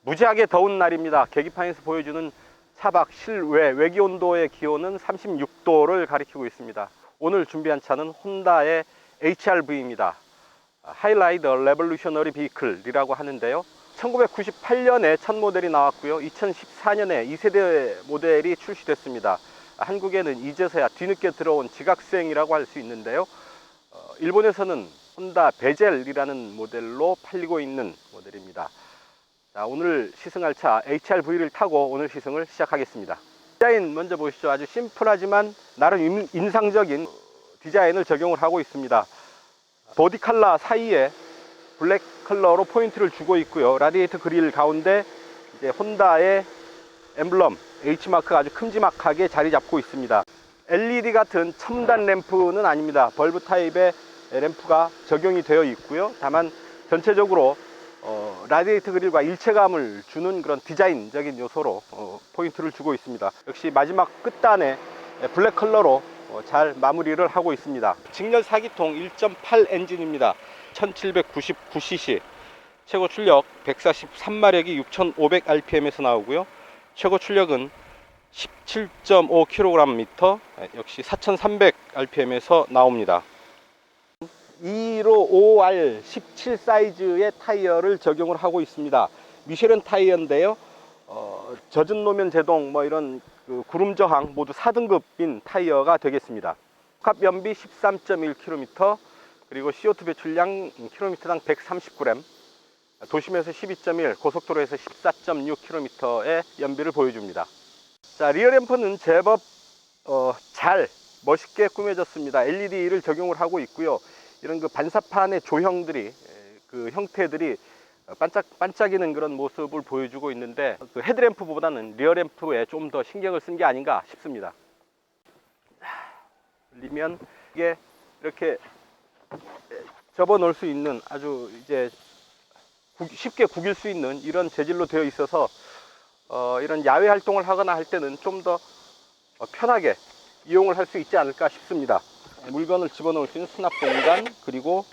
무지하게 더운 날입니다. 계기판에서 보여주는 차박 실외 외기온도의 기온은 36도를 가리키고 있습니다. 오늘 준비한 차는 혼다의 HR-V입니다. 하이라이더 레볼루셔너리 비클이라고 하는데요. 1998년에 첫 모델이 나왔고요. 2014년에 2세대 모델이 출시됐습니다. 한국에는 이제서야 뒤늦게 들어온 지각생이라고 할 수 있는데요. 일본에서는 혼다 베젤이라는 모델로 팔리고 있는 모델입니다. 자, 오늘 시승할 차 HR-V를 타고 오늘 시승을 시작하겠습니다. 디자인 먼저 보시죠. 아주 심플하지만 나름 인상적인 디자인을 적용을 하고 있습니다. 보디 컬러 사이에 블랙 컬러로 포인트를 주고 있고요. 라디에이터 그릴 가운데 이제 혼다의 엠블럼 H마크가 아주 큼지막하게 자리 잡고 있습니다. LED 같은 첨단 램프는 아닙니다. 벌브 타입의 램프가 적용이 되어 있고요. 다만 전체적으로 라디에이터 그릴과 일체감을 주는 그런 디자인적인 요소로 포인트를 주고 있습니다. 역시 마지막 끝단에 블랙 컬러로 잘 마무리를 하고 있습니다. 직렬 4기통 1.8 엔진입니다. 1799cc, 최고 출력 143마력이 6500rpm에서 나오고요. 최고 출력은 17.5kgm, 역시 4300rpm에서 나옵니다. 215 5R 17 사이즈의 타이어를 적용을 하고 있습니다. 미쉐린 타이어인데요. 젖은 노면 제동, 이런 구름 저항 모두 4등급인 타이어가 되겠습니다. 복합 연비 13.1km, 그리고 CO2 배출량 km당 139g, 도심에서 12.1, 고속도로에서 14.6km의 연비를 보여줍니다. 자, 리어 램프는 제법 잘 멋있게 꾸며졌습니다. LED를 적용을 하고 있고요. 이런 반사판의 조형들이, 형태들이 반짝이는 그런 모습을 보여주고 있는데, 헤드램프보다는 리어램프에 좀 더 신경을 쓴 게 아닌가 싶습니다. 올리면 이게 이렇게 접어 놓을 수 있는, 아주 이제 쉽게 구길 수 있는 이런 재질로 되어 있어서 이런 야외 활동을 하거나 할 때는 좀 더 편하게 이용을 할 수 있지 않을까 싶습니다. 물건을 집어넣을 수 있는 수납 공간, 그리고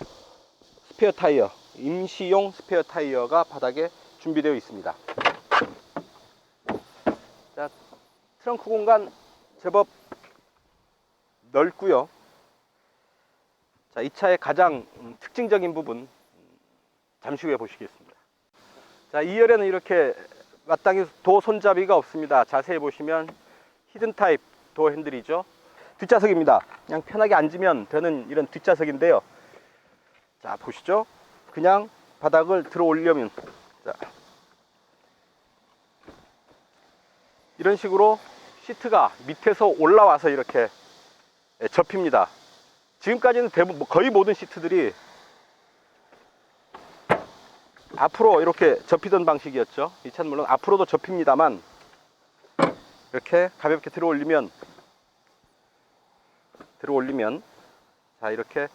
스페어 타이어, 임시용 스페어 타이어가 바닥에 준비되어 있습니다. 자, 트렁크 공간 제법 넓고요. 자, 이 차의 가장 특징적인 부분 잠시 후에 보시겠습니다. 자, 2열에는 이렇게 마땅히 도 손잡이가 없습니다. 자세히 보시면 히든 타입 도어 핸들이죠. 뒷좌석입니다. 그냥 편하게 앉으면 되는 이런 뒷좌석인데요. 자, 보시죠. 그냥 바닥을 들어 올리면, 자, 이런 식으로 시트가 밑에서 올라와서 이렇게 접힙니다. 지금까지는 대부분 거의 모든 시트들이 앞으로 이렇게 접히던 방식이었죠. 이 차는 물론 앞으로도 접힙니다만, 이렇게 가볍게 들어 올리면 자, 이렇게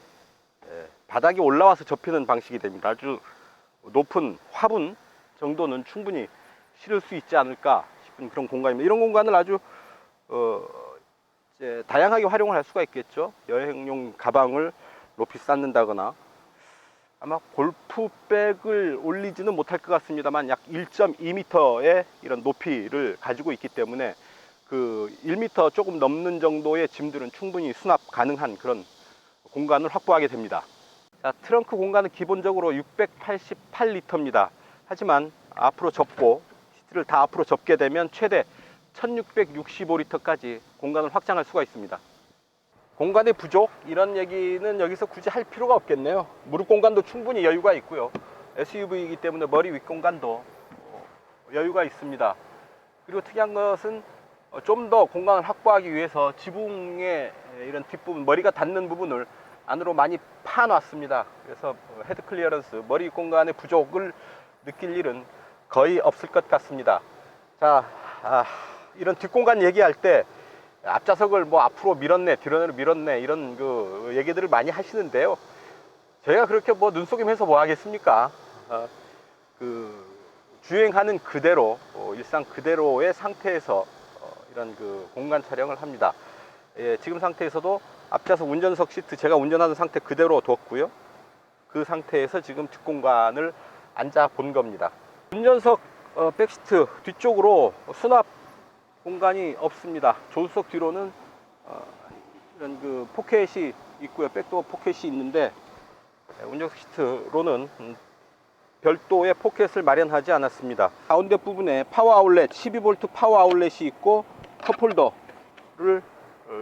바닥이 올라와서 접히는 방식이 됩니다. 아주 높은 화분 정도는 충분히 실을 수 있지 않을까 싶은 그런 공간입니다. 이런 공간을 아주 이제 다양하게 활용을 할 수가 있겠죠. 여행용 가방을 높이 쌓는다거나, 아마 골프백을 올리지는 못할 것 같습니다만 약 1.2m의 이런 높이를 가지고 있기 때문에 1m 조금 넘는 정도의 짐들은 충분히 수납 가능한 그런 공간을 확보하게 됩니다. 자, 트렁크 공간은 기본적으로 688리터입니다. 하지만 앞으로 접고 시트를 다 앞으로 접게 되면 최대 1665리터까지 공간을 확장할 수가 있습니다. 공간의 부족, 이런 얘기는 여기서 굳이 할 필요가 없겠네요. 무릎 공간도 충분히 여유가 있고요. SUV이기 때문에 머리 윗 공간도 여유가 있습니다. 그리고 특이한 것은 좀 더 공간을 확보하기 위해서 지붕의 이런 뒷부분, 머리가 닿는 부분을 안으로 많이 파놨습니다. 그래서 헤드 클리어런스, 머리 공간의 부족을 느낄 일은 거의 없을 것 같습니다. 자, 이런 뒷공간 얘기할 때 앞좌석을 앞으로 밀었네, 뒤로 밀었네, 이런 얘기들을 많이 하시는데요. 저희가 그렇게 눈속임해서 뭐 하겠습니까? 주행하는 그대로, 일상 그대로의 상태에서 이런 공간 촬영을 합니다. 예, 지금 상태에서도 앞좌석 운전석 시트 제가 운전하는 상태 그대로 뒀고요. 그 상태에서 지금 뒷공간을 앉아 본 겁니다. 운전석 백시트 뒤쪽으로 수납 공간이 없습니다. 조수석 뒤로는 이런 그 포켓이 있고요. 백도어 포켓이 있는데 운전석 시트로는 별도의 포켓을 마련하지 않았습니다. 가운데 부분에 파워 아울렛 12V 파워 아울렛이 있고 컵홀더를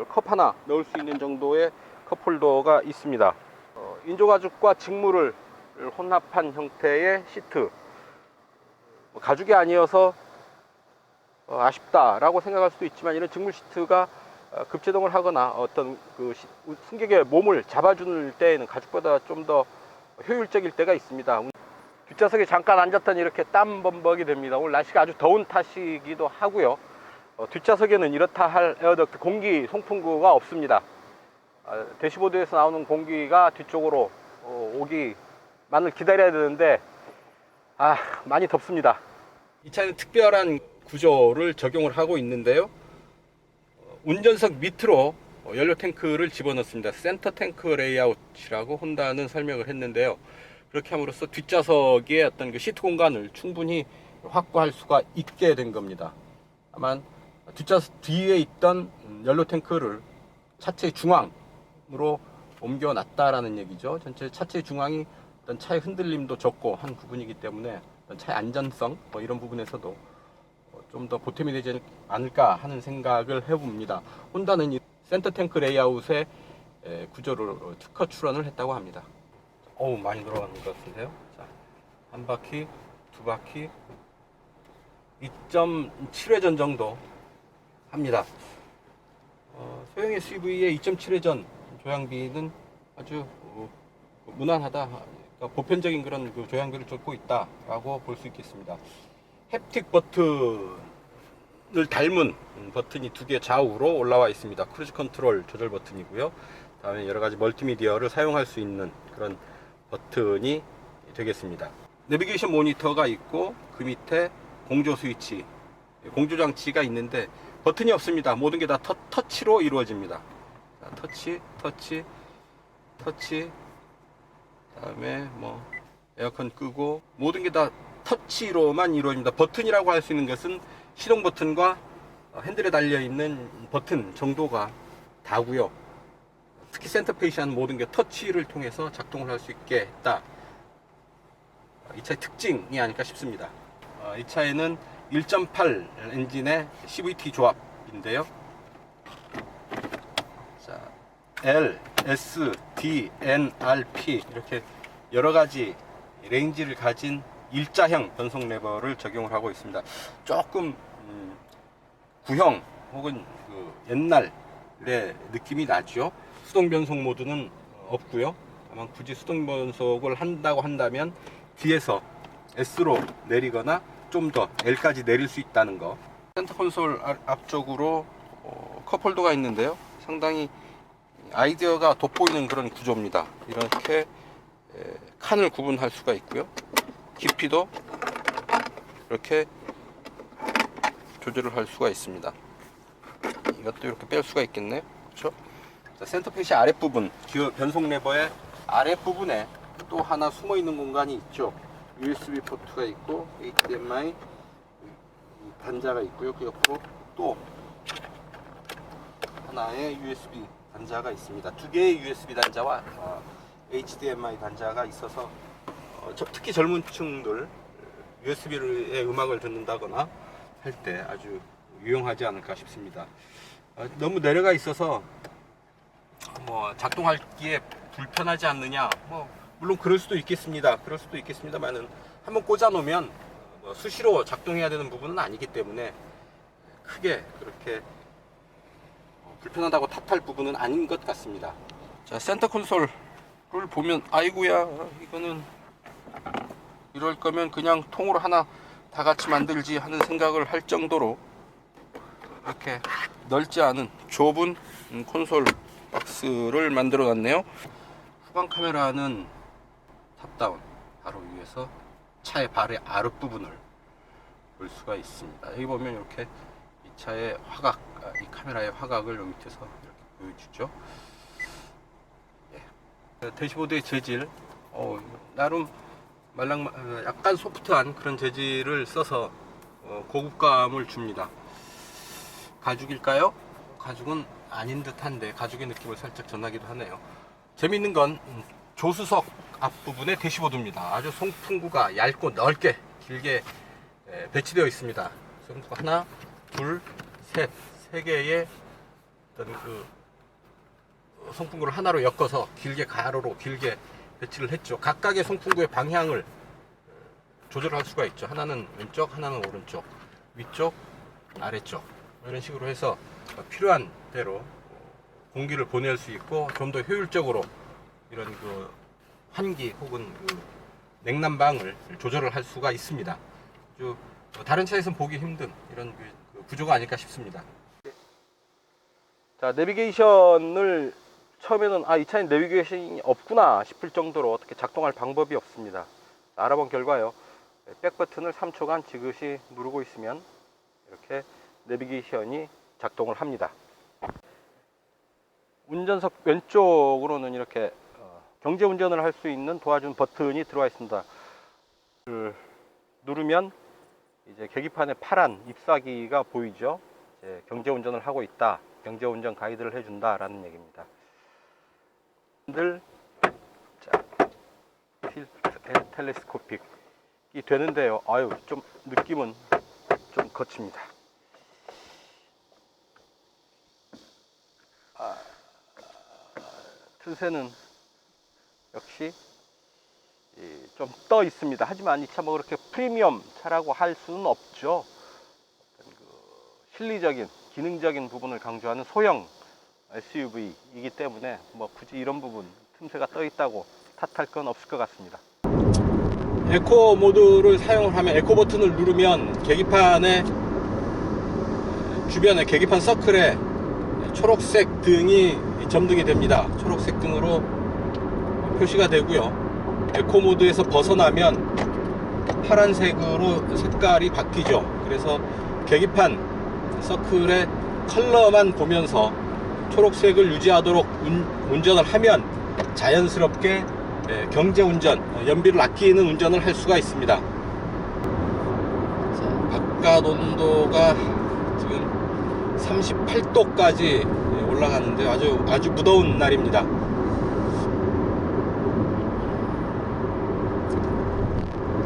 컵 하나 넣을 수 있는 정도의 컵홀더가 있습니다. 인조가죽과 직물을 혼합한 형태의 시트, 가죽이 아니어서 아쉽다라고 생각할 수도 있지만, 이런 직물 시트가 급제동을 하거나 어떤 그 승객의 몸을 잡아줄 때에는 가죽보다 좀 더 효율적일 때가 있습니다. 뒷좌석에 잠깐 앉았더니 이렇게 땀 범벅이 됩니다. 오늘 날씨가 아주 더운 탓이기도 하고요. 뒷좌석에는 이렇다 할 에어덕트 공기 송풍구가 없습니다. 대시보드에서 나오는 공기가 뒤쪽으로 오기만을 기다려야 되는데 많이 덥습니다. 이 차는 특별한 구조를 적용을 하고 있는데요. 운전석 밑으로 연료 탱크를 집어넣습니다. 센터 탱크 레이아웃이라고 혼다는 설명을 했는데요. 그렇게 함으로써 뒷좌석의 어떤 그 시트 공간을 충분히 확보할 수가 있게 된 겁니다. 다만 뒷좌석 뒤에 있던 연료 탱크를 차체 중앙으로 옮겨 놨다라는 얘기죠. 전체 차체 중앙이 어떤 차의 흔들림도 적고 한 부분이기 때문에 어떤 차의 안전성 이런 부분에서도 좀 더 보탬이 되지 않을까 하는 생각을 해봅니다. 혼다는 이 센터 탱크 레이아웃의 구조를 특허 출원을 했다고 합니다. 많이 돌아가는 것 같은데요. 자, 한 바퀴, 두 바퀴, 2.7회전 정도 합니다. 소형 SUV의 2.7회전 조향비는 아주 무난하다. 그러니까 보편적인 그런 그 조향비를 쫓고 있다라고 볼 수 있겠습니다. 햅틱 버튼을 닮은 버튼이 두 개 좌우로 올라와 있습니다. 크루즈 컨트롤 조절 버튼이고요. 다음에 여러 가지 멀티미디어를 사용할 수 있는 그런 버튼이 되겠습니다. 내비게이션 모니터가 있고 그 밑에 공조 스위치, 공조 장치가 있는데 버튼이 없습니다. 모든 게 다 터치로 이루어집니다. 자, 터치, 다음에 뭐 에어컨 끄고 모든 게 다 터치로만 이루어집니다. 버튼이라고 할 수 있는 것은 시동 버튼과 핸들에 달려 있는 버튼 정도가 다고요. 특히 센터페이시한 모든 게 터치를 통해서 작동을 할 수 있게 했다. 이 차의 특징이 아닐까 싶습니다. 이 차에는 1.8 엔진의 CVT 조합인데요. 자, L, S, D, N, R, P 이렇게 여러 가지 레인지를 가진 일자형 변속 레버를 적용을 하고 있습니다. 조금 구형 혹은 그 옛날의 느낌이 나죠. 수동 변속 모드는 없고요. 다만 굳이 수동 변속을 한다고 한다면 뒤에서 S로 내리거나 좀 더 L까지 내릴 수 있다는 거. 센터 콘솔 앞쪽으로 컵홀더가 있는데요. 상당히 아이디어가 돋보이는 그런 구조입니다. 이렇게 칸을 구분할 수가 있고요. 깊이도 이렇게 조절을 할 수가 있습니다. 이것도 이렇게 뺄 수가 있겠네요. 그렇죠? 자, 센터페시 아랫부분, 변속 레버의 아랫부분에 또 하나 숨어 있는 공간이 있죠. USB 포트가 있고 HDMI 단자가 있고요. 그 옆으로 또 하나의 USB 단자가 있습니다. 두 개의 USB 단자와 HDMI 단자가 있어서 특히 젊은 층들 USB의 음악을 듣는다거나 할 때 아주 유용하지 않을까 싶습니다. 너무 내려가 있어서 작동하기에 불편하지 않느냐, 물론 그럴 수도 있겠습니다만은 한번 꽂아 놓으면 수시로 작동해야 되는 부분은 아니기 때문에 크게 그렇게 불편하다고 탓할 부분은 아닌 것 같습니다. 자, 센터 콘솔을 보면 아이고야, 이거는 이럴 거면 그냥 통으로 하나 다 같이 만들지 하는 생각을 할 정도로 이렇게 넓지 않은 좁은 콘솔 박스를 만들어 놨네요. 후방 카메라는 탑다운 바로 위에서 차의 발의 아랫부분을 볼 수가 있습니다. 여기 보면 이렇게 이 차의 화각, 이 카메라의 화각을 여기 밑에서 이렇게 보여주죠. 대시보드의 재질 나름 약간 소프트한 그런 재질을 써서 고급감을 줍니다. 가죽일까요? 가죽은 아닌 듯한데 가죽의 느낌을 살짝 전하기도 하네요. 재밌는 건 조수석 앞부분에 대시보드입니다. 아주 송풍구가 얇고 넓게 길게 배치되어 있습니다. 송풍구 하나, 둘, 셋, 세 개의 어떤 그 송풍구를 하나로 엮어서 길게 가로로 길게 배치를 했죠. 각각의 송풍구의 방향을 조절할 수가 있죠. 하나는 왼쪽, 하나는 오른쪽, 위쪽, 아래쪽 이런 식으로 해서 필요한 대로 공기를 보낼 수 있고 좀 더 효율적으로 이런 그 환기 혹은 그 냉난방을 조절을 할 수가 있습니다. 아주 다른 차에서는 보기 힘든 이런 그 구조가 아닐까 싶습니다. 자, 내비게이션을 처음에는 이 차에 내비게이션이 없구나 싶을 정도로 어떻게 작동할 방법이 없습니다. 알아본 결과요, 백 버튼을 3초간 지그시 누르고 있으면 이렇게 내비게이션이 작동을 합니다. 운전석 왼쪽으로는 이렇게 경제 운전을 할 수 있는 도와준 버튼이 들어와 있습니다. 누르면 이제 계기판에 파란 잎사귀가 보이죠. 이제 경제 운전을 하고 있다, 경제 운전 가이드를 해준다 라는 얘기입니다. 자, 텔레스코픽이 되는데요. 좀 느낌은 좀 거칩니다. 트세는 역시 좀 떠 있습니다. 하지만 이 차가 그렇게 프리미엄 차라고 할 수는 없죠. 실리적인, 기능적인 부분을 강조하는 소형 SUV이기 때문에 굳이 이런 부분 틈새가 떠 있다고 탓할 건 없을 것 같습니다. 에코 모드를 사용을 하면 에코 버튼을 누르면 계기판에 주변에 계기판 서클에 초록색 등이 점등이 됩니다. 초록색 등으로 표시가 되고요. 에코 모드에서 벗어나면 파란색으로 색깔이 바뀌죠. 그래서 계기판 서클의 컬러만 보면서 초록색을 유지하도록 운전을 하면 자연스럽게 경제운전, 연비를 아끼는 운전을 할 수가 있습니다. 자, 바깥 온도가 지금 38도까지 올라가는데 아주 무더운 날입니다.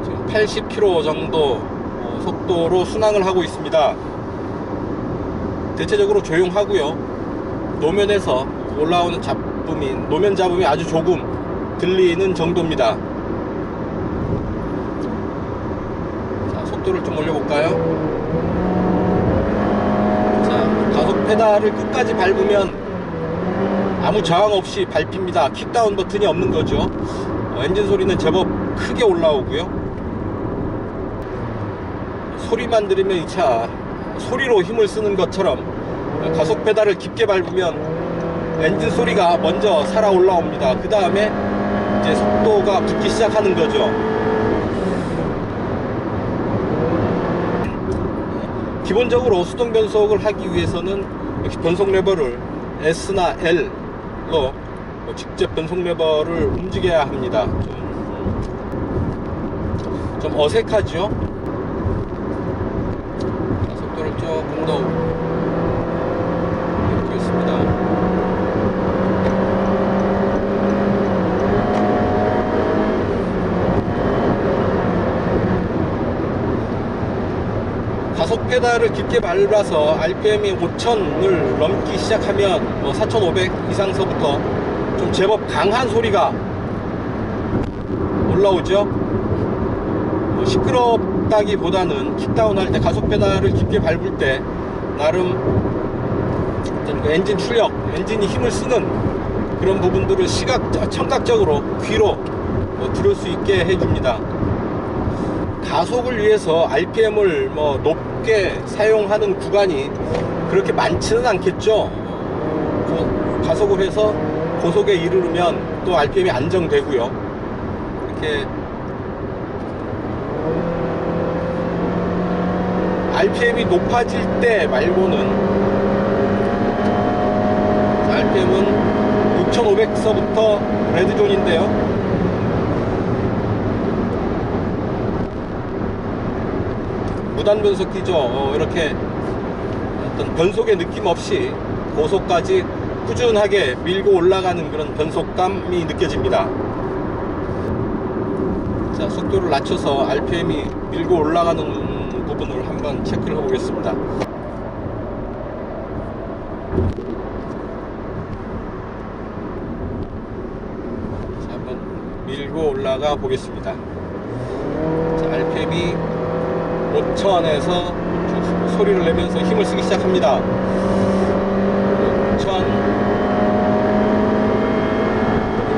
지금 80km 정도 속도로 순항을 하고 있습니다. 대체적으로 조용하고요. 노면에서 올라오는 노면 잡음이 아주 조금 들리는 정도입니다. 자, 속도를 좀 올려볼까요? 자, 가속 페달을 끝까지 밟으면 아무 저항 없이 밟힙니다. 킥다운 버튼이 없는 거죠. 엔진 소리는 제법 크게 올라오고요. 소리만 들으면 이 차 소리로 힘을 쓰는 것처럼 가속 페달을 깊게 밟으면 엔진 소리가 먼저 살아 올라옵니다. 그 다음에 이제 속도가 붙기 시작하는 거죠. 기본적으로 수동 변속을 하기 위해서는 변속 레버를 S나 L로 직접 변속 레버를 움직여야 합니다. 좀 어색하죠? 속도를 조금 더 가속 페달을 깊게 밟아서 RPM이 5000을 넘기 시작하면 4500 이상서부터 좀 제법 강한 소리가 올라오죠. 시끄럽다기보다는 킥다운 할 때 가속 페달을 깊게 밟을 때 나름 어떤 엔진 출력, 엔진이 힘을 쓰는 그런 부분들을 청각적으로 귀로 들을 수 있게 해줍니다. 가속을 위해서 RPM을 높게 사용하는 구간이 그렇게 많지는 않겠죠. 가속을 해서 고속에 이르르면 또 RPM이 안정되고요. 이렇게 RPM이 높아질 때 말고는 RPM은 6500서부터 레드존인데요. 무단 변속기죠. 이렇게 어떤 변속의 느낌 없이 고속까지 꾸준하게 밀고 올라가는 그런 변속감이 느껴집니다. 자, 속도를 낮춰서 RPM이 밀고 올라가는 부분을 한번 체크를 해보겠습니다. 자, 한번 밀고 올라가 보겠습니다. 자, RPM이 5000에서 소리를 내면서 힘을 쓰기 시작합니다.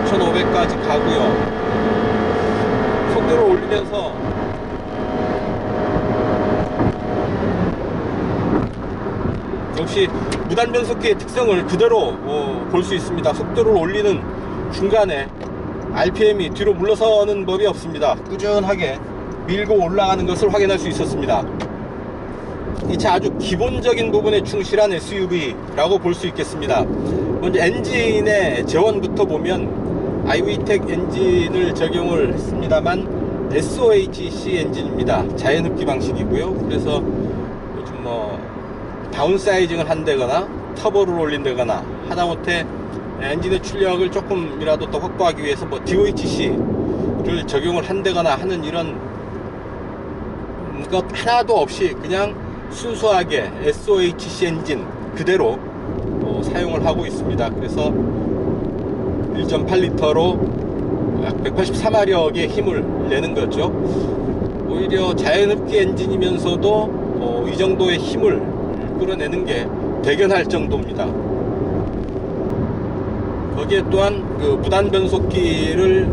6500까지 가고요. 속도를 올리면서 역시 무단 변속기의 특성을 그대로 볼 수 있습니다. 속도를 올리는 중간에 RPM이 뒤로 물러서는 법이 없습니다. 꾸준하게 밀고 올라가는 것을 확인할 수 있었습니다. 이 차 아주 기본적인 부분에 충실한 SUV라고 볼 수 있겠습니다. 먼저 엔진의 재원부터 보면 iVTEC 엔진을 적용을 했습니다만 SOHC 엔진입니다. 자연흡기 방식이고요. 그래서 요즘 다운사이징을 한다거나 터보를 올린다거나 하다못해 엔진의 출력을 조금이라도 더 확보하기 위해서 DOHC를 적용을 한다거나 하는 이런 것 하나도 없이 그냥 순수하게 SOHC 엔진 그대로 사용을 하고 있습니다. 그래서 1.8L로 약 184마력의 힘을 내는 거죠. 오히려 자연흡기 엔진이면서도 이 정도의 힘을 끌어내는 게 대견할 정도입니다. 거기에 또한 그 무단 변속기를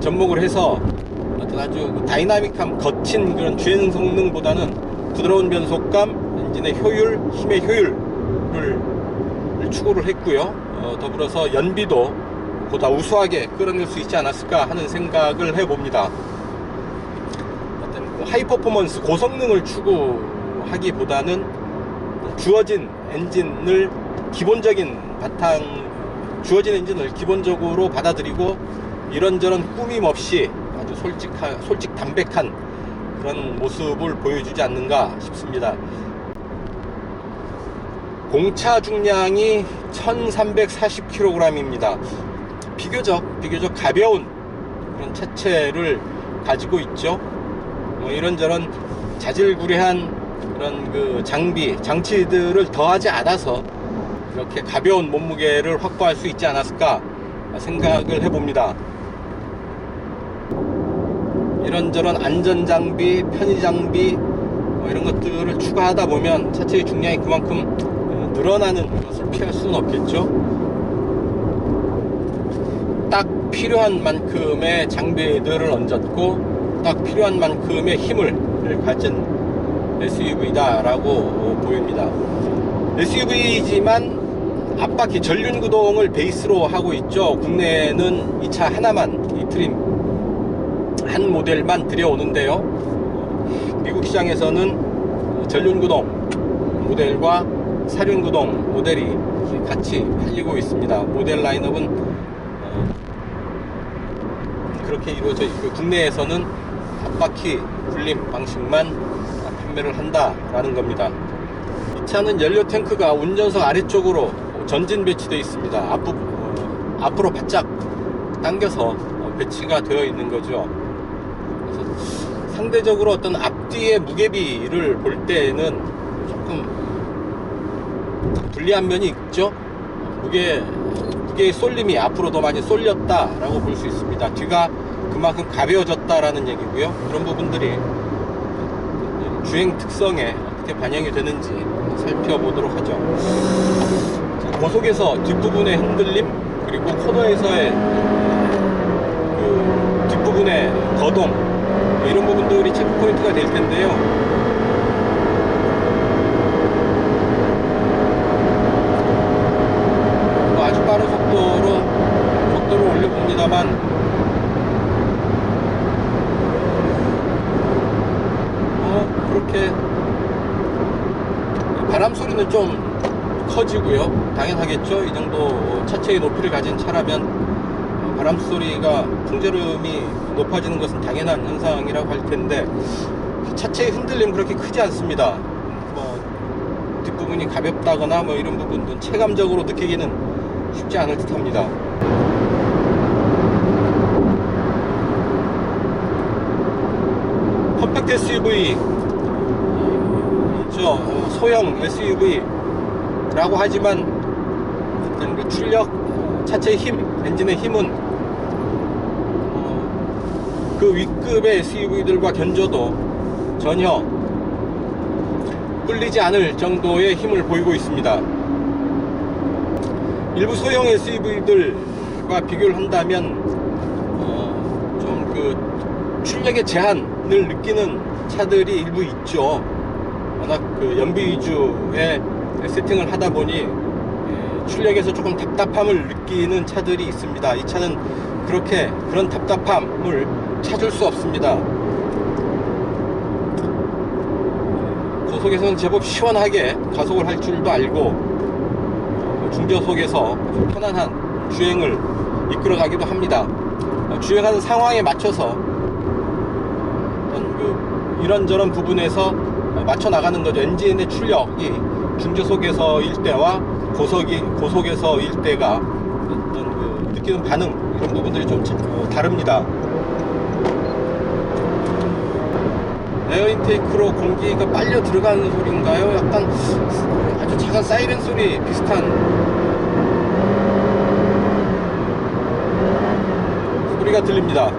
접목을 해서 아주 다이나믹함, 거친 그런 주행 성능보다는 부드러운 변속감, 엔진의 효율, 힘의 효율을 추구를 했고요. 더불어서 연비도 보다 우수하게 끌어낼 수 있지 않았을까 하는 생각을 해봅니다. 어떤 하이 퍼포먼스, 고성능을 추구하기보다는 주어진 엔진을 주어진 엔진을 기본적으로 받아들이고 이런저런 꾸밈 없이 아주 솔직 담백한 그런 모습을 보여주지 않는가 싶습니다. 공차 중량이 1340kg입니다. 비교적 가벼운 그런 차체를 가지고 있죠. 이런저런 자질구레한 그런 그 장치들을 더하지 않아서 이렇게 가벼운 몸무게를 확보할 수 있지 않았을까 생각을 해봅니다. 이런저런 안전장비, 편의장비 이런 것들을 추가하다 보면 차체의 중량이 그만큼 늘어나는 것을 피할 수는 없겠죠. 딱 필요한 만큼의 장비들을 얹었고 딱 필요한 만큼의 힘을 가진 SUV다 라고 보입니다. SUV이지만 앞바퀴 전륜구동을 베이스로 하고 있죠. 국내에는 이 차 하나만, 이 트림 한 모델만 들여오는데요. 미국 시장에서는 전륜구동 모델과 사륜구동 모델이 같이 팔리고 있습니다. 모델 라인업은 그렇게 이루어져 있고 국내에서는 앞바퀴 굴림 방식만 판매를 한다라는 겁니다. 이 차는 연료 탱크가 운전석 아래쪽으로 전진 배치되어 있습니다. 앞으로 바짝 당겨서 배치가 되어 있는 거죠. 그래서 상대적으로 어떤 앞뒤의 무게비를 볼 때는 조금 불리한 면이 있죠. 무게의 쏠림이 앞으로 더 많이 쏠렸다라고 볼 수 있습니다. 뒤가 그만큼 가벼워졌다라는 얘기고요. 그런 부분들이 주행 특성에 어떻게 반영이 되는지 살펴보도록 하죠. 고속에서 뒷부분의 흔들림, 그리고 코너에서의 그 뒷부분의 거동, 이런 부분들이 체크 포인트가 될 텐데요. 아주 빠른 속도를 올려봅니다만 그렇게 바람 소리는 좀 커지고요. 당연하겠죠. 이 정도 차체의 높이를 가진 차라면 바람 소리가 풍절음이 높아지는 것은 당연한 현상이라고 할 텐데 차체의 흔들림 그렇게 크지 않습니다. 뭐 뒷부분이 가볍다거나 뭐 이런 부분도 체감적으로 느끼기는 쉽지 않을 듯합니다. 컴팩트 SUV, 소형 SUV라고 하지만 그 출력, 차체의 힘, 엔진의 힘은 그 윗급의 SUV들과 견줘도 전혀 꿀리지 않을 정도의 힘을 보이고 있습니다. 일부 소형 SUV들과 비교를 한다면 좀 그 출력의 제한을 느끼는 차들이 일부 있죠. 워낙 그 연비 위주의 세팅을 하다 보니 출력에서 조금 답답함을 느끼는 차들이 있습니다. 이 차는 그런 답답함을 찾을 수 없습니다. 고속에서는 제법 시원하게 가속을 할 줄도 알고 중저속에서 편안한 주행을 이끌어 가기도 합니다. 주행하는 상황에 맞춰서 이런저런 부분에서 맞춰 나가는 거죠. 엔진의 출력이 중저속에서일 때와 고속에서일 때가 어떤 느끼는 반응, 이런 부분들이 좀 다릅니다. 에어 인테이크로 공기가 빨려 들어가는 소리인가요? 약간 아주 작은 사이렌 소리 비슷한 소리가 들립니다.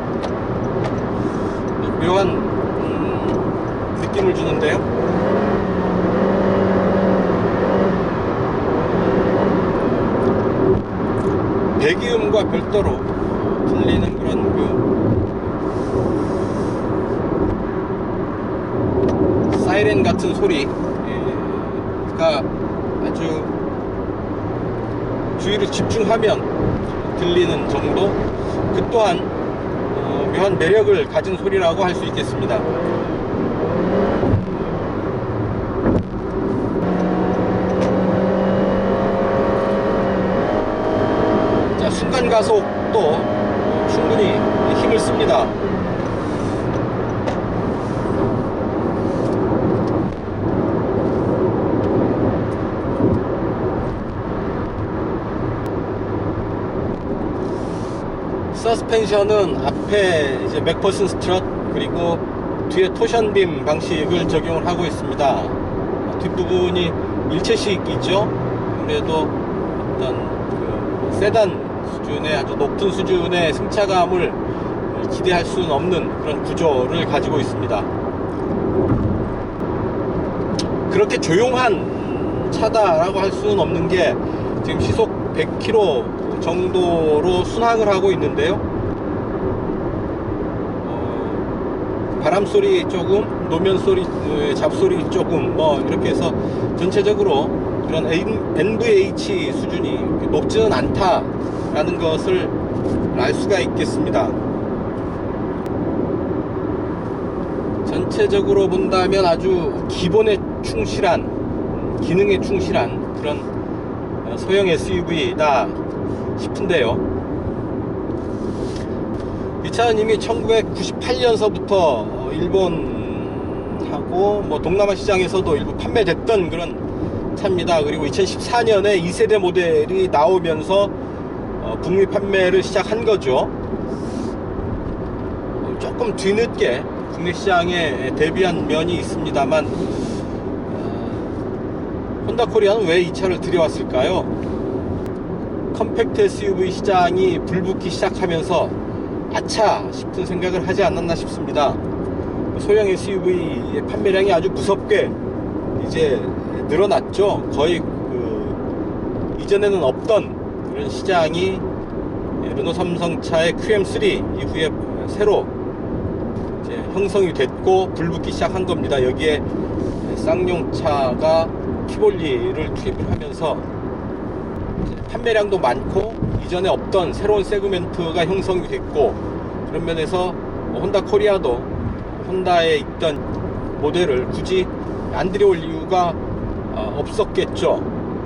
묘한 느낌을 주는데요. 배기음과 별도로 들리는 그런 사이렌 같은 소리가 아주 주의를 집중하면 들리는 정도, 그 또한 묘한 매력을 가진 소리라고 할 수 있겠습니다. 자, 순간 가속도 충분히 힘을 씁니다. 서스펜션은 앞에 이제 맥퍼슨 스트럿 그리고 뒤에 토션빔 방식을 적용을 하고 있습니다. 뒷부분이 일체식이죠. 아무래도 어떤 그 세단 수준의 아주 높은 수준의 승차감을 기대할 수는 없는 그런 구조를 가지고 있습니다. 그렇게 조용한 차다라고 할 수는 없는 게 지금 시속 100km 정도로 순항을 하고 있는데요. 바람소리 조금, 노면소리, 잡소리 조금, 이렇게 해서 전체적으로 그런 NVH 수준이 높지는 않다라는 것을 알 수가 있겠습니다. 전체적으로 본다면 아주 기본에 충실한, 기능에 충실한 그런 소형 SUV다 싶은데요. 이 차는 이미 1998년서부터 일본하고 동남아 시장에서도 일부 판매됐던 그런 차입니다. 그리고 2014년에 2세대 모델이 나오면서 북미 판매를 시작한 거죠. 조금 뒤늦게 국내 시장에 데뷔한 면이 있습니다만, 혼다코리아는 왜 이 차를 들여왔을까요? 컴팩트 SUV 시장이 불붙기 시작하면서 아차 싶은 생각을 하지 않았나 싶습니다. 소형 SUV의 판매량이 아주 무섭게 이제 늘어났죠. 거의 이전에는 없던 그런 시장이 르노 삼성차의 QM3 이후에 새로 이제 형성이 됐고 불붙기 시작한 겁니다. 여기에 쌍용차가 티볼리를 투입을 하면서 판매량도 많고 이전에 없던 새로운 세그멘트가 형성이 됐고, 그런 면에서 혼다 코리아도 혼다에 있던 모델을 굳이 안 들여올 이유가 없었겠죠.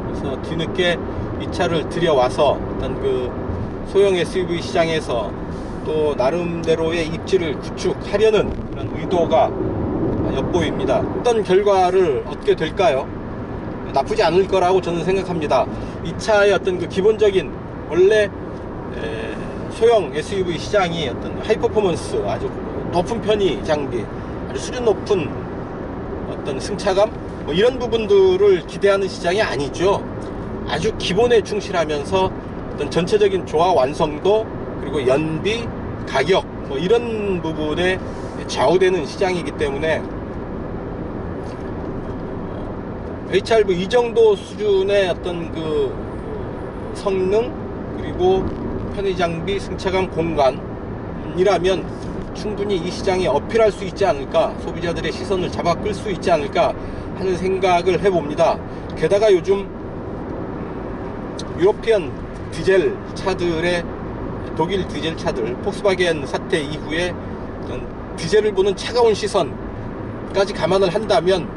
그래서 뒤늦게 이 차를 들여와서 어떤 소형 SUV 시장에서 또 나름대로의 입지를 구축하려는 그런 의도가 엿보입니다. 어떤 결과를 얻게 될까요? 나쁘지 않을 거라고 저는 생각합니다. 이 차의 어떤 그 기본적인 원래 소형 SUV 시장이 어떤 하이퍼포먼스, 아주 높은 편의 장비, 아주 수준 높은 어떤 승차감, 뭐 이런 부분들을 기대하는 시장이 아니죠. 아주 기본에 충실하면서 어떤 전체적인 조화 완성도, 그리고 연비, 가격, 뭐 이런 부분에 좌우되는 시장이기 때문에 HR-V 이 정도 수준의 어떤 그 성능, 그리고 편의 장비, 승차감, 공간이라면 충분히 이 시장에 어필할 수 있지 않을까, 소비자들의 시선을 잡아 끌 수 있지 않을까 하는 생각을 해봅니다. 게다가 요즘 유로피언 디젤 차들의, 독일 디젤 차들, 폭스바겐 사태 이후에 디젤을 보는 차가운 시선까지 감안을 한다면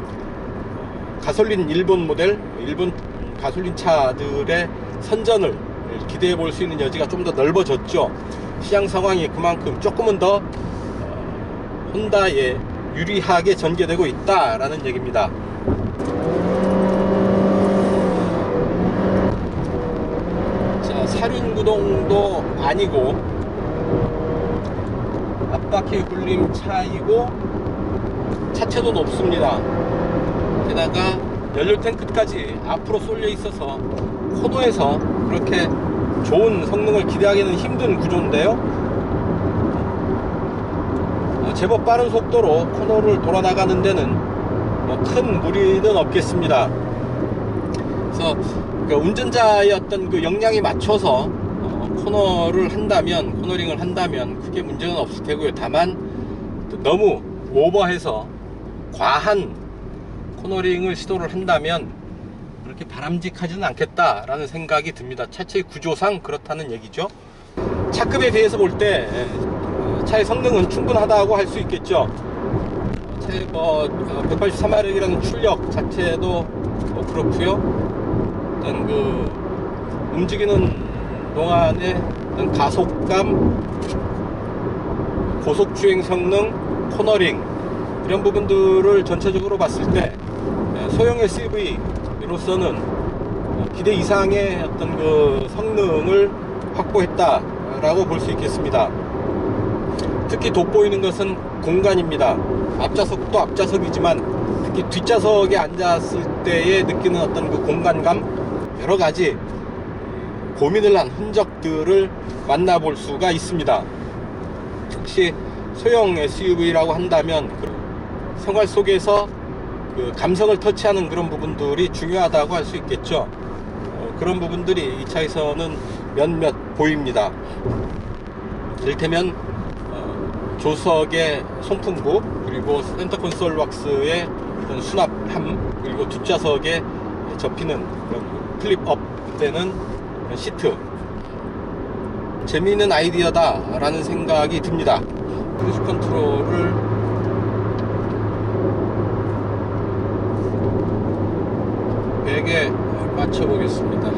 가솔린 일본 모델, 일본 가솔린 차들의 선전을 기대해 볼 수 있는 여지가 좀 더 넓어졌죠. 시장 상황이 그만큼 조금은 더 혼다에 유리하게 전개되고 있다라는 얘기입니다. 자, 사륜구동도 아니고 앞바퀴 굴림 차이고 차체도 높습니다. 게다가 연료 탱크까지 앞으로 쏠려 있어서 코너에서 그렇게 좋은 성능을 기대하기는 힘든 구조인데요. 제법 빠른 속도로 코너를 돌아 나가는 데는 큰 무리는 없겠습니다. 그래서 그 운전자의 어떤 그 역량에 맞춰서 코너링을 한다면 크게 문제는 없을 테고요. 다만 너무 오버해서 과한 코너링을 시도를 한다면 그렇게 바람직하지는 않겠다라는 생각이 듭니다. 차체의 구조상 그렇다는 얘기죠. 차급에 비해서 볼 때 차의 성능은 충분하다고 할 수 있겠죠. 차의 183마력이라는 출력 자체도 그렇고요. 어떤 그 움직이는 동안의 어떤 가속감, 고속주행 성능, 코너링, 이런 부분들을 전체적으로 봤을 때 소형 SUV로서는 기대 이상의 어떤 그 성능을 확보했다라고 볼 수 있겠습니다. 특히 돋보이는 것은 공간입니다. 앞좌석도 앞좌석이지만 특히 뒷좌석에 앉았을 때에 느끼는 어떤 그 공간감, 여러 가지 고민을 한 흔적들을 만나볼 수가 있습니다. 혹시 소형 SUV라고 한다면 생활 속에서 그 감성을 터치하는 그런 부분들이 중요하다고 할 수 있겠죠. 그런 부분들이 이 차에서는 몇몇 보입니다. 이를테면 조석의 송풍구, 그리고 센터 콘솔 왁스의 수납함, 그리고 뒷좌석에 접히는 플립업 되는 시트, 재미있는 아이디어다 라는 생각이 듭니다. 크루즈 컨트롤을 에 맞춰보겠습니다.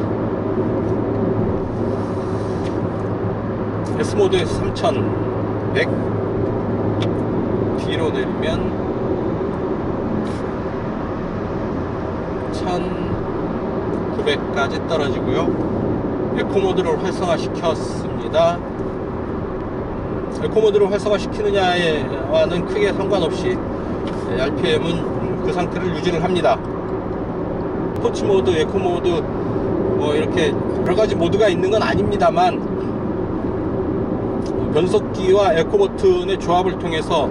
S모드에서 3100, 뒤로 내리면 1900까지 떨어지고요. 에코모드를 활성화시켰습니다. 에코모드를 활성화시키느냐와는 크게 상관없이 RPM은 그 상태를 유지를 합니다. 스포츠 모드, 에코 모드, 뭐 이렇게 여러 가지 모드가 있는 건 아닙니다만, 변속기와 에코 버튼의 조합을 통해서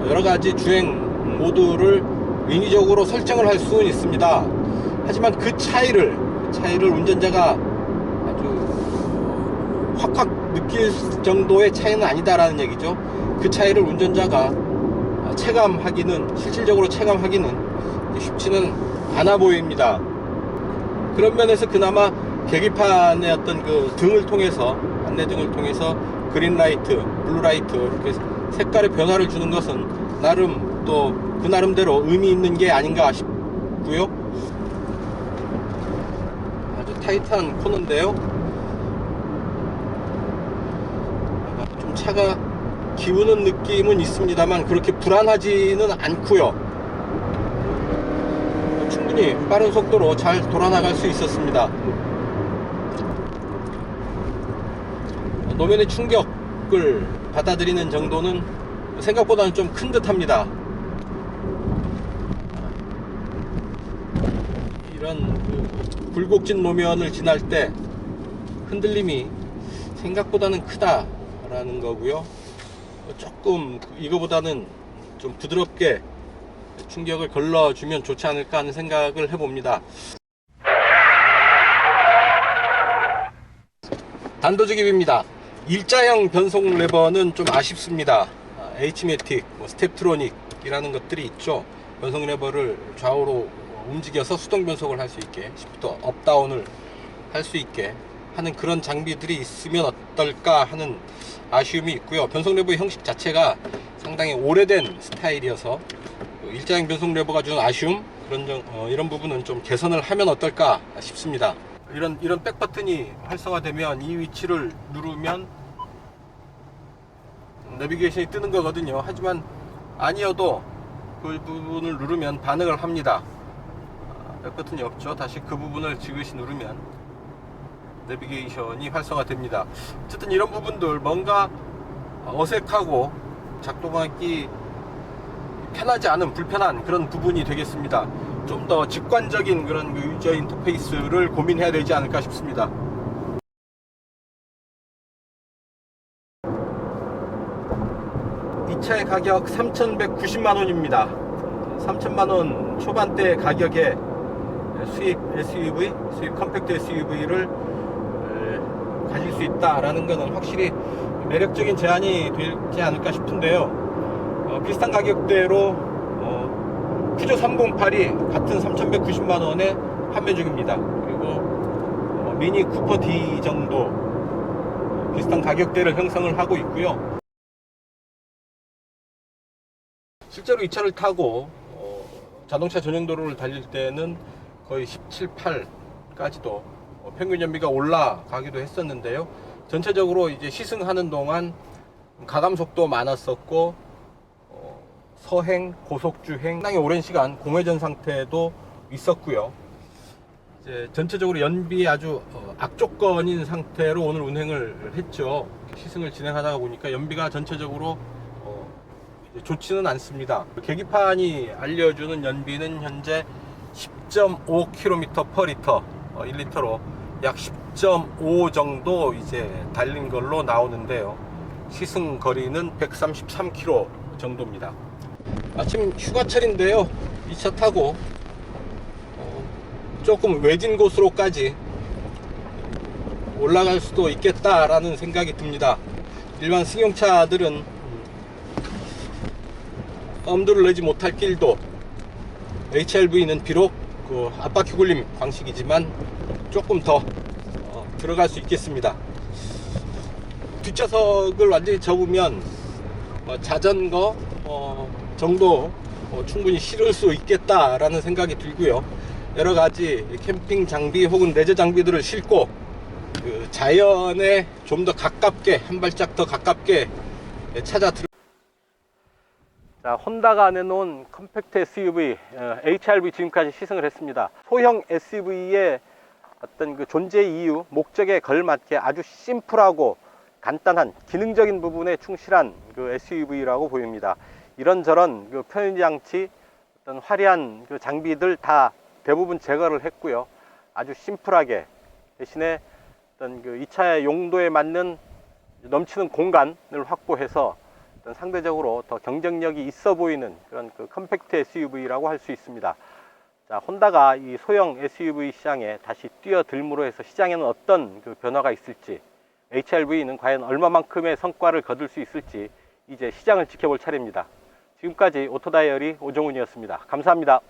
여러 가지 주행 모드를 인위적으로 설정을 할 수는 있습니다. 하지만 그 차이를 운전자가 아주 확확 느낄 정도의 차이는 아니다라는 얘기죠. 그 차이를 운전자가 실질적으로 체감하기는 쉽지는 않아 보입니다. 그런 면에서 그나마 계기판의 어떤 그 등을 통해서, 안내등을 통해서 그린라이트, 블루라이트 이렇게 색깔의 변화를 주는 것은 나름 또 그 나름대로 의미 있는 게 아닌가 싶고요. 아주 타이트한 코너인데요. 차가 기우는 느낌은 있습니다만 그렇게 불안하지는 않고요. 충분히 빠른 속도로 잘 돌아나갈 수 있었습니다. 노면의 충격을 받아들이는 정도는 생각보다는 좀 큰 듯합니다. 이런 굴곡진 노면을 지날 때 흔들림이 생각보다는 크다라는 거고요. 조금 이거보다는 좀 부드럽게 충격을 걸러주면 좋지 않을까 하는 생각을 해봅니다. 단도직입입니다. 일자형 변속 레버는 좀 아쉽습니다. H매틱, 스텝트로닉이라는 것들이 있죠. 변속 레버를 좌우로 움직여서 수동 변속을 할 수 있게, 시프터 업다운을 할 수 있게 하는 그런 장비들이 있으면 어떨까 하는 아쉬움이 있고요. 변속 레버의 형식 자체가 상당히 오래된 스타일이어서 일자형 변속 레버가 주는 아쉬움, 이런 부분은 좀 개선을 하면 어떨까 싶습니다. 이런 백 버튼이 활성화되면 이 위치를 누르면 내비게이션이 뜨는 거거든요. 하지만 아니어도 그 부분을 누르면 반응을 합니다. 백 버튼이 없죠. 다시 그 부분을 지그시 누르면 내비게이션이 활성화됩니다. 어쨌든 이런 부분들 뭔가 어색하고 작동하기 편하지 않은 불편한 그런 부분이 되겠습니다. 좀 더 직관적인 그런 유저 인터페이스를 고민해야 되지 않을까 싶습니다. 이 차의 가격 3,190만원입니다. 3,000만원 초반대 가격에 수입 SUV, 수입 컴팩트 SUV를 가질 수 있다라는 것은 확실히 매력적인 제안이 되지 않을까 싶은데요. 비슷한 가격대로 푸조 308이 같은 3,190만원에 판매 중입니다. 그리고 미니 쿠퍼 D 정도 비슷한 가격대를 형성을 하고 있고요. 실제로 이 차를 타고 자동차 전용 도로를 달릴 때는 거의 17, 8까지도 평균 연비가 올라가기도 했었는데요. 전체적으로 이제 시승하는 동안 가감속도 많았었고 서행, 고속주행 상당히 오랜 시간 공회전 상태도 있었고요. 이제 전체적으로 연비에 아주 악조건인 상태로 오늘 운행을 했죠. 시승을 진행하다 보니까 연비가 전체적으로 좋지는 않습니다. 계기판이 알려주는 연비는 현재 10.5km/L 1리터로 약 10.5 정도 이제 달린 걸로 나오는데요. 시승 거리는 133km 정도입니다. 아침 휴가철인데요. 이 차 타고 조금 외진 곳으로까지 올라갈 수도 있겠다라는 생각이 듭니다. 일반 승용차들은 엄두를 내지 못할 길도 HRV는 비록 그 앞바퀴 굴림 방식이지만 조금 더 들어갈 수 있겠습니다. 뒷좌석을 완전히 접으면 자전거 정도 충분히 실을 수 있겠다라는 생각이 들고요. 여러가지 캠핑 장비 혹은 레저 장비들을 싣고 그 자연에 좀 더 가깝게, 한 발짝 더 가깝게 찾아 들어. 자, 혼다가 내놓은 컴팩트 SUV HRV 지금까지 시승을 했습니다. 소형 SUV의 어떤 그 존재 이유, 목적에 걸맞게 아주 심플하고 간단한 기능적인 부분에 충실한 그 SUV라고 보입니다. 이런저런 그 편의장치, 어떤 화려한 그 장비들 다 대부분 제거를 했고요. 아주 심플하게 대신에 어떤 그 이 차의 용도에 맞는 넘치는 공간을 확보해서 어떤 상대적으로 더 경쟁력이 있어 보이는 그런 그 컴팩트 SUV라고 할 수 있습니다. 자, 혼다가 이 소형 SUV 시장에 다시 뛰어들므로 해서 시장에는 어떤 그 변화가 있을지, HRV는 과연 얼마만큼의 성과를 거둘 수 있을지 이제 시장을 지켜볼 차례입니다. 지금까지 오토다이어리 오종훈이었습니다. 감사합니다.